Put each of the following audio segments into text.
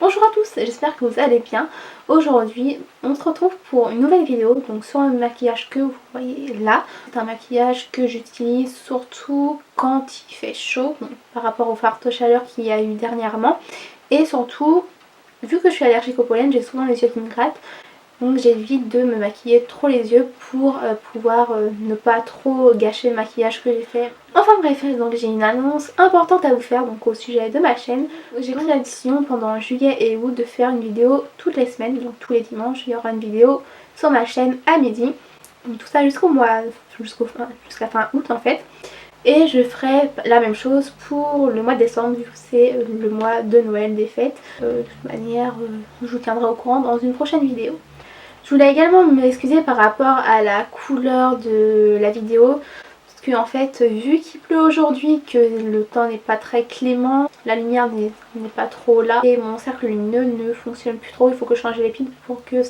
Bonjour à tous, j'espère que vous allez bien. Aujourd'hui, on se retrouve pour une nouvelle vidéo donc sur le maquillage que vous voyez là. C'est un maquillage que j'utilise surtout quand il fait chaud, donc par rapport au forte chaleur qu'il y a eu dernièrement. Et surtout, vu que je suis allergique au pollen, j'ai souvent les yeux qui me grattent. Donc j'évite de me maquiller trop les yeux pour pouvoir ne pas trop gâcher le maquillage que j'ai fait. Enfin bref, donc j'ai une annonce importante à vous faire donc au sujet de ma chaîne. J'ai pris la décision pendant juillet et août de faire une vidéo toutes les semaines, donc tous les dimanches il y aura une vidéo sur ma chaîne à midi. Donc tout ça jusqu'à fin août en fait. Et je ferai la même chose pour le mois de décembre vu que c'est le mois de Noël des fêtes. De toute manière, je vous tiendrai au courant dans une prochaine vidéo. Je voulais également m'excuser par rapport à la couleur de la vidéo parce que en fait vu qu'il pleut aujourd'hui, que le temps n'est pas très clément, la lumière n'est pas trop là et mon cercle lumineux ne fonctionne plus trop, il faut que je change les piles pour que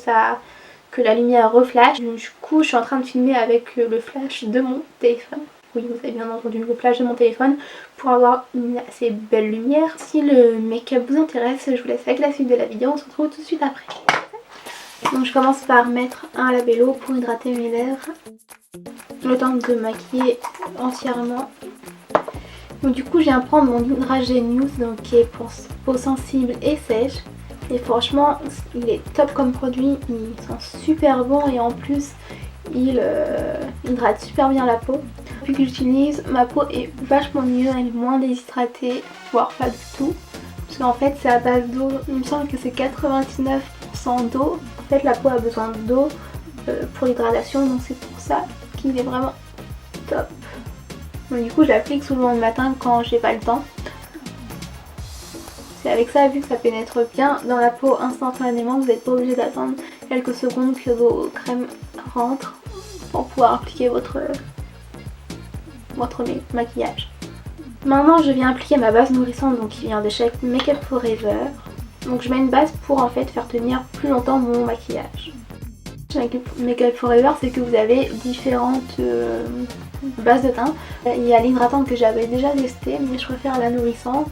la lumière reflash. Du coup je suis en train de filmer avec le flash de mon téléphone. Oui, vous avez bien entendu, le flash de mon téléphone pour avoir une assez belle lumière. Si le make-up vous intéresse, je vous laisse avec la suite de la vidéo, on se retrouve tout de suite après. Donc je commence par mettre un labello pour hydrater mes lèvres, le temps de maquiller entièrement. Donc du coup je viens prendre mon Hydra Genius donc qui est pour peau sensible et sèche. Et franchement il est top comme produit, il sent super bon et en plus il hydrate super bien la peau. Depuis que j'utilise, ma peau est vachement mieux, elle est moins déshydratée, voire pas du tout. Parce qu'en fait c'est à base d'eau, il me semble que c'est 99% d'eau. En fait la peau a besoin d'eau pour l'hydratation, donc c'est pour ça qu'il est vraiment top. Donc, du coup j'applique souvent le matin quand j'ai pas le temps. C'est avec ça, vu que ça pénètre bien dans la peau instantanément, vous n'êtes pas obligé d'attendre quelques secondes que vos crèmes rentrent pour pouvoir appliquer votre maquillage. Maintenant je viens appliquer ma base nourrissante donc qui vient de chez Make Up Forever. Donc je mets une base pour en fait faire tenir plus longtemps mon maquillage. Avec Make Up Forever, c'est que vous avez différentes bases de teint. Il y a l'hydratante que j'avais déjà testée, mais je préfère la nourrissante.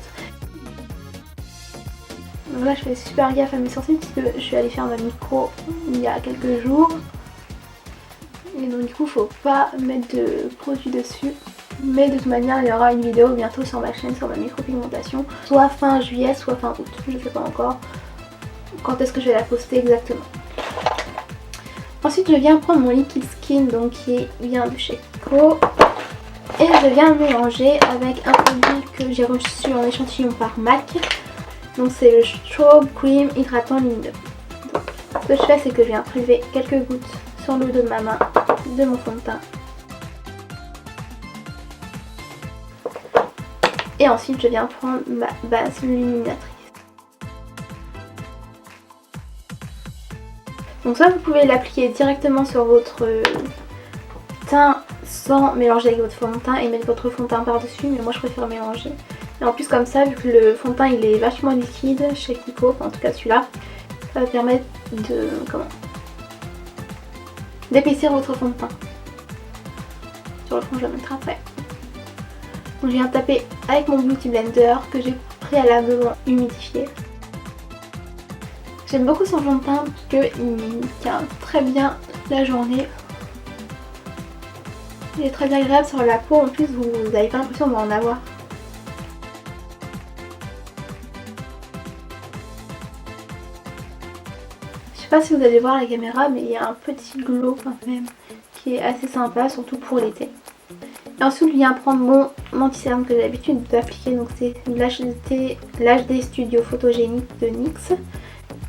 Donc là je fais super gaffe à mes sourcils puisque je suis allée faire ma micro il y a quelques jours. Et donc du coup faut pas mettre de produit dessus. Mais de toute manière il y aura une vidéo bientôt sur ma chaîne sur ma micropigmentation. Soit fin juillet, soit fin août. Je sais pas encore quand est-ce que je vais la poster exactement. Ensuite je viens prendre mon liquide skin donc qui vient de chez Co. Et je viens le mélanger avec un produit que j'ai reçu en échantillon par MAC. Donc c'est le Strobe Cream Hydratant Lumineux. Donc, ce que je fais c'est que je viens prélever quelques gouttes sur le dos de ma main de mon fond de teint. Et ensuite je viens prendre ma base luminatrice. Donc ça vous pouvez l'appliquer directement sur votre teint sans mélanger avec votre fond de teint et mettre votre fond de teint par dessus, mais moi je préfère mélanger. Et en plus comme ça, vu que le fond de teint il est vachement liquide chez Kiko, en tout cas celui-là, ça va permettre de d'épaissir votre fond de teint. Sur le fond je le mettrai après. Donc je viens taper avec mon Beauty Blender que j'ai préalablement humidifié. J'aime beaucoup son fond de teint parce qu'il tient très bien la journée. Il est très agréable sur la peau, en plus vous n'avez pas l'impression d'en avoir. Je sais pas si vous allez voir la caméra mais il y a un petit glow quand même qui est assez sympa, surtout pour l'été. Et ensuite je viens prendre mon anti-cerne que j'ai l'habitude d'appliquer, donc c'est l'HD Studio Photogénique de NYX.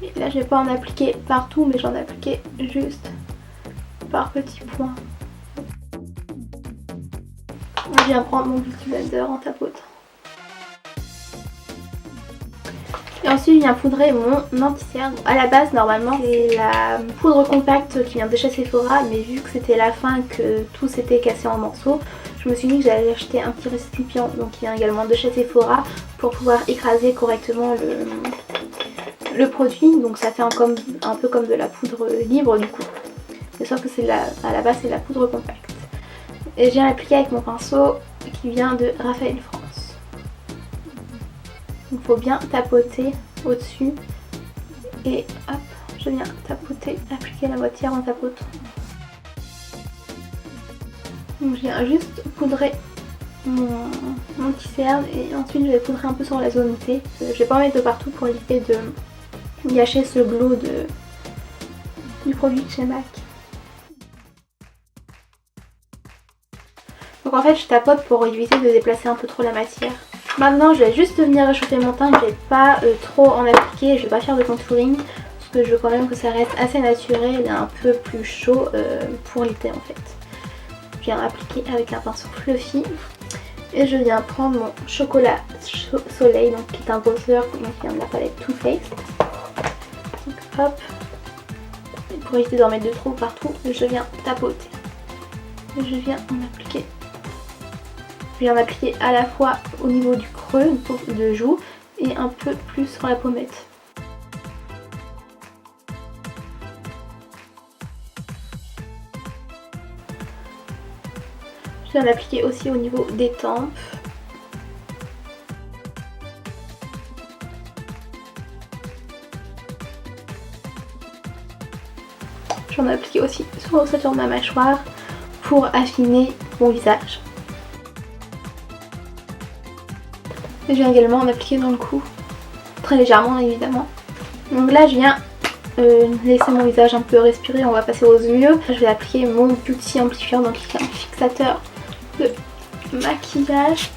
Et là je vais pas en appliquer partout mais j'en ai appliqué juste par petits points. Je viens prendre mon Beauty Blender en tapotant. Et ensuite je viens poudrer mon anti-cerne. À la base normalement c'est la poudre compacte qui vient de chez Sephora, mais vu que c'était la fin, que tout s'était cassé en morceaux, je me suis dit que j'allais acheter un petit récipient donc qui vient également de chez Sephora pour pouvoir écraser correctement le produit. Donc ça fait un peu comme de la poudre libre du coup. C'est sûr que à la base c'est la poudre compacte. Et je viens l'appliquer avec mon pinceau qui vient de Raphaël France. Il faut bien tapoter au-dessus Et hop, je viens tapoter, appliquer la matière en tapotant. Donc je viens juste poudrer mon petit cerne et ensuite je vais poudrer un peu sur la zone T. Je vais pas en mettre de partout pour éviter de gâcher ce glow du produit de chez MAC. Donc en fait je tapote pour éviter de déplacer un peu trop la matière. Maintenant je vais juste venir réchauffer mon teint, je vais pas trop en appliquer, je vais pas faire de contouring parce que je veux quand même que ça reste assez naturel et un peu plus chaud pour l'été en fait. Je viens appliquer avec un pinceau fluffy et je viens prendre mon chocolat soleil donc qui est un bronzer qui vient de la palette Too Faced. Donc hop, et pour éviter d'en mettre de trop partout, je viens tapoter et je viens en appliquer. Je viens d'appliquer à la fois au niveau du creux de joue et un peu plus sur la pommette. Je viens d'appliquer aussi au niveau des tempes. J'en ai appliqué aussi sur ma mâchoire pour affiner mon visage. Et je viens également en appliquer dans le cou, très légèrement évidemment. Donc là je viens laisser mon visage un peu respirer, on va passer aux yeux. Je vais appliquer mon Beauty Amplifier, donc qui est un fixateur de maquillage.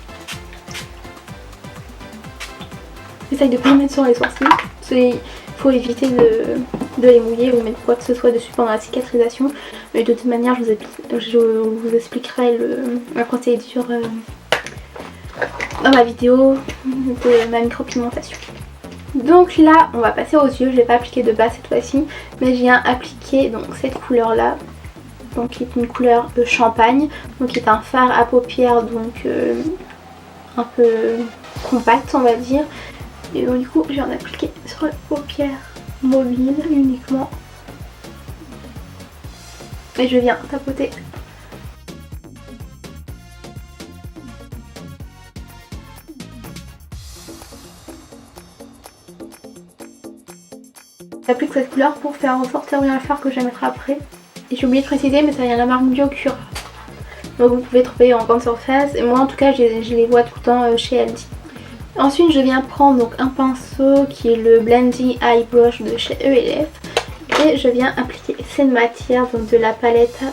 J'essaye de ne pas mettre sur les sourcils, il faut éviter de les mouiller ou mettre quoi que ce soit dessus pendant la cicatrisation. Mais de toute manière je vous expliquerai la procédure dans ma vidéo de ma micropigmentation. Donc là on va passer aux yeux, je vais pas appliquer de base cette fois-ci, mais je viens appliquer donc cette couleur là, donc qui est une couleur champagne, donc qui est un fard à paupières donc un peu compact on va dire. Et donc du coup je viens d'appliquer sur la paupière mobile uniquement. Et je viens tapoter. J'applique cette couleur pour faire ressortir bien le fard que je vais mettre après. Et j'ai oublié de préciser mais ça vient de la marque Biocure. Donc vous pouvez trouver en grande surface. Et moi en tout cas je les vois tout le temps chez Aldi. Ensuite je viens prendre donc un pinceau qui est le Blending Eye Brush de chez ELF. Et je viens appliquer cette matière donc de la palette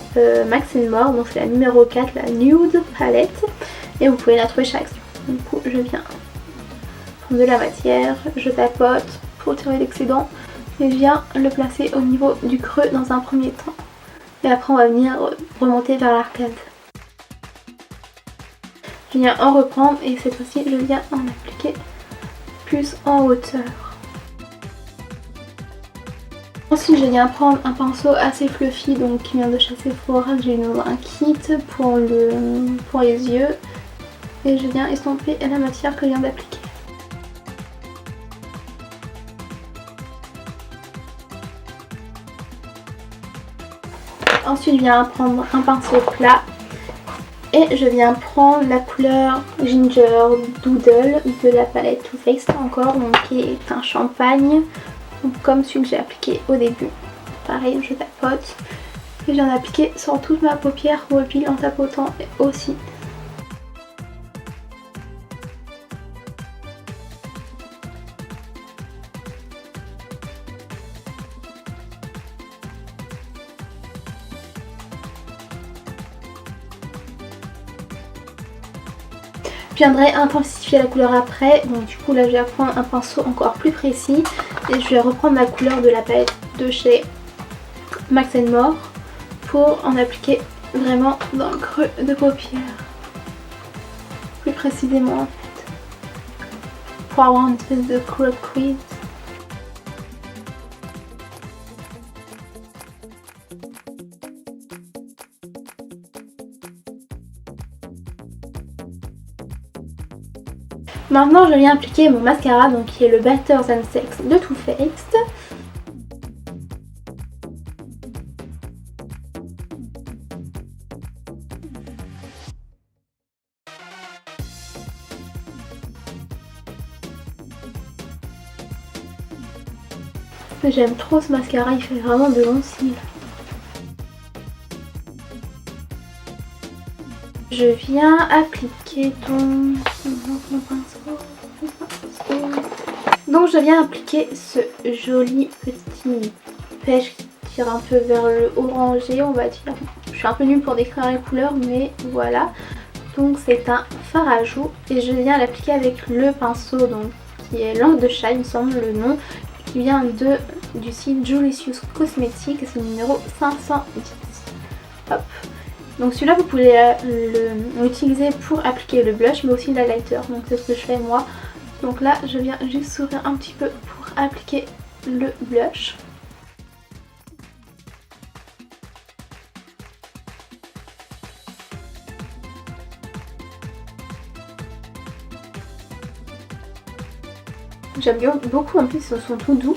Max More. Donc c'est la numéro 4, la Nude palette. Et vous pouvez la trouver chez Action. Du coup je viens prendre de la matière, je tapote pour tirer l'excédent. Et je viens le placer au niveau du creux dans un premier temps. Et après on va venir remonter vers l'arcade. Je viens en reprendre et cette fois-ci je viens en appliquer plus en hauteur. Ensuite je viens prendre un pinceau assez fluffy donc qui vient de chez Sephora. J'ai un kit pour les yeux. Et je viens estomper la matière que je viens d'appliquer. Ensuite je viens prendre un pinceau plat et je viens prendre la couleur Ginger Doodle de la palette Too Faced encore, donc qui est un champagne, donc comme celui que j'ai appliqué au début. Pareil je tapote et je viens d'appliquer sur toute ma paupière mobile en tapotant aussi. Je viendrai intensifier la couleur après, donc du coup là je vais prendre un pinceau encore plus précis et je vais reprendre la couleur de la palette de chez Max More pour en appliquer vraiment dans le creux de paupière, plus précisément en fait, pour avoir une espèce de creux crease. Maintenant je viens appliquer mon mascara donc qui est le Better Than Sex de Too Faced. J'aime trop ce mascara, il fait vraiment de longs cils. Je viens appliquer mon pinceau. Donc je viens appliquer ce joli petit pêche qui tire un peu vers le orangé, on va dire. Je suis un peu nulle pour décrire les couleurs, mais voilà. Donc c'est un fard à joues et je viens l'appliquer avec le pinceau donc, qui est langue de chat, il me semble le nom, qui vient du site Julicious Cosmetics et c'est le numéro 510. Hop. Donc celui-là vous pouvez l'utiliser pour appliquer le blush mais aussi l'highlighter, donc c'est ce que je fais moi. Donc là je viens juste sourire un petit peu pour appliquer le blush. J'aime bien beaucoup, en plus ils sont tout doux.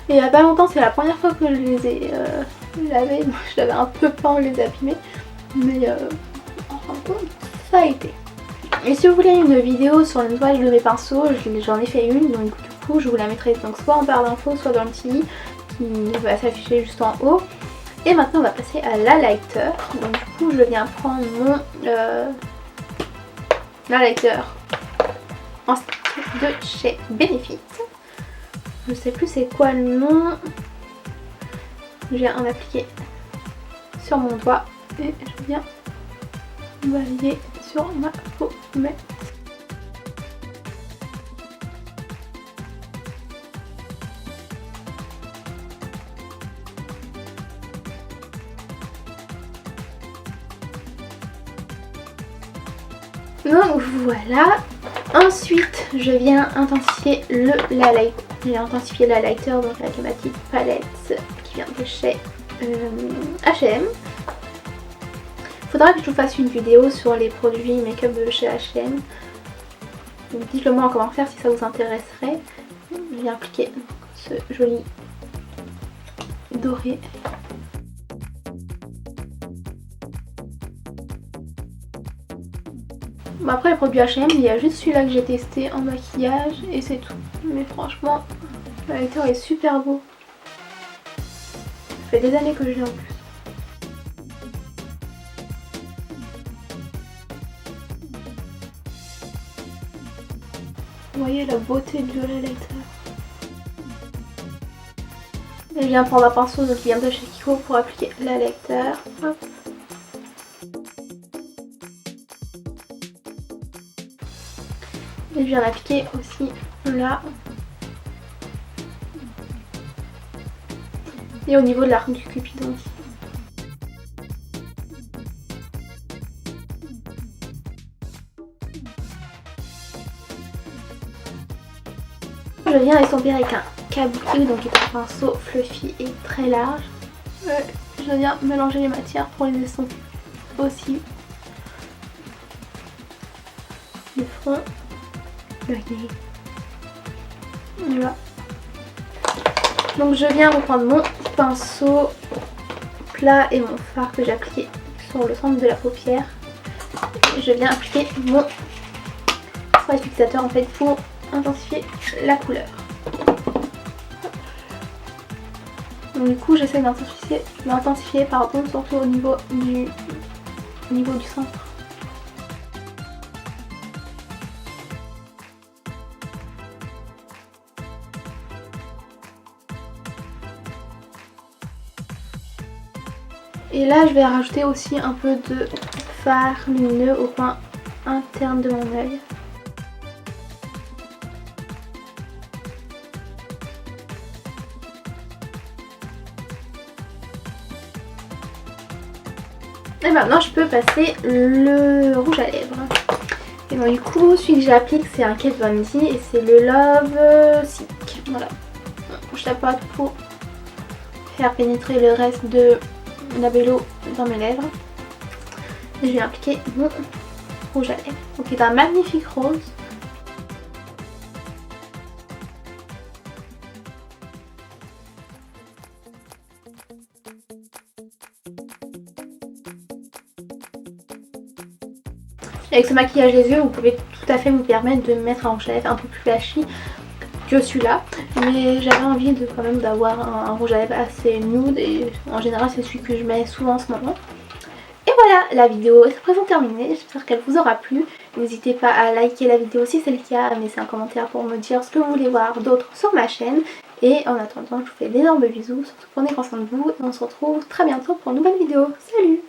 Et il n'y a pas longtemps, c'est la première fois que je les ai lavés. Je l'avais un peu peur de les abîmer. Mais en fin de compte, ça a été. Et si vous voulez une vidéo sur le nettoyage de mes pinceaux, j'en ai fait une. Donc du coup, je vous la mettrai donc soit en barre d'infos, soit dans le petit qui va s'afficher juste en haut. Et maintenant, on va passer à l'highlighter. Donc du coup, je viens prendre mon l'highlighter en stick de chez Benefit. Je sais plus c'est quoi le nom. Je viens en appliquer sur mon doigt et je viens balayer sur ma pommette. Donc voilà. Ensuite, je viens intensifier l'highlighter. J'ai intensifié l'highlighter donc avec ma petite palette qui vient de chez H&M. Faudra que je vous fasse une vidéo sur les produits make-up de chez H&M. Dites-le moi en commentaire si ça vous intéresserait. Je viens appliquer ce joli doré. Bon, après les produits H&M, il y a juste celui-là que j'ai testé en maquillage et c'est tout. Mais franchement, l'highlighter est super beau. Ça fait des années que je l'ai en plus. Vous voyez la beauté du highlighter. Et je viens prendre un pinceau qui vient de chez Kiko pour appliquer l'highlighter. Hop. Et je viens l'appliquer aussi là. Et au niveau de l'arc du Cupidon aussi. Je viens estomper avec un kabuki, donc qui est un pinceau fluffy et très large. Je viens mélanger les matières pour les estomper aussi. Le front. Voilà. Donc je viens reprendre mon pinceau plat et mon fard que j'ai appliqué sur le centre de la paupière. Et je viens appliquer mon spray fixateur en fait pour intensifier la couleur. Donc du coup j'essaie d'intensifier pardon, surtout au niveau du centre. Et là je vais rajouter aussi un peu de fard lumineux au coin interne de mon œil. Et maintenant je peux passer le rouge à lèvres. Et donc du coup celui que j'applique c'est un Kat Von D et c'est le Love Sick. Voilà. Je tapote pour faire pénétrer le reste de Labello dans mes lèvres. Et je vais appliquer mon rouge à lèvres. Donc c'est un magnifique rose. Avec ce maquillage des yeux, vous pouvez tout à fait vous permettre de mettre un rouge à lèvres un peu plus flashy. que celui-là, mais j'avais envie de quand même d'avoir un rouge à lèvres assez nude et en général c'est celui que je mets souvent en ce moment. Et voilà, la vidéo est à présent terminée, j'espère qu'elle vous aura plu. N'hésitez pas à liker la vidéo si c'est le cas, à me laisser un commentaire pour me dire ce que vous voulez voir d'autre sur ma chaîne. Et en attendant, je vous fais d'énormes bisous, surtout prenez grand soin de vous et on se retrouve très bientôt pour une nouvelle vidéo. Salut!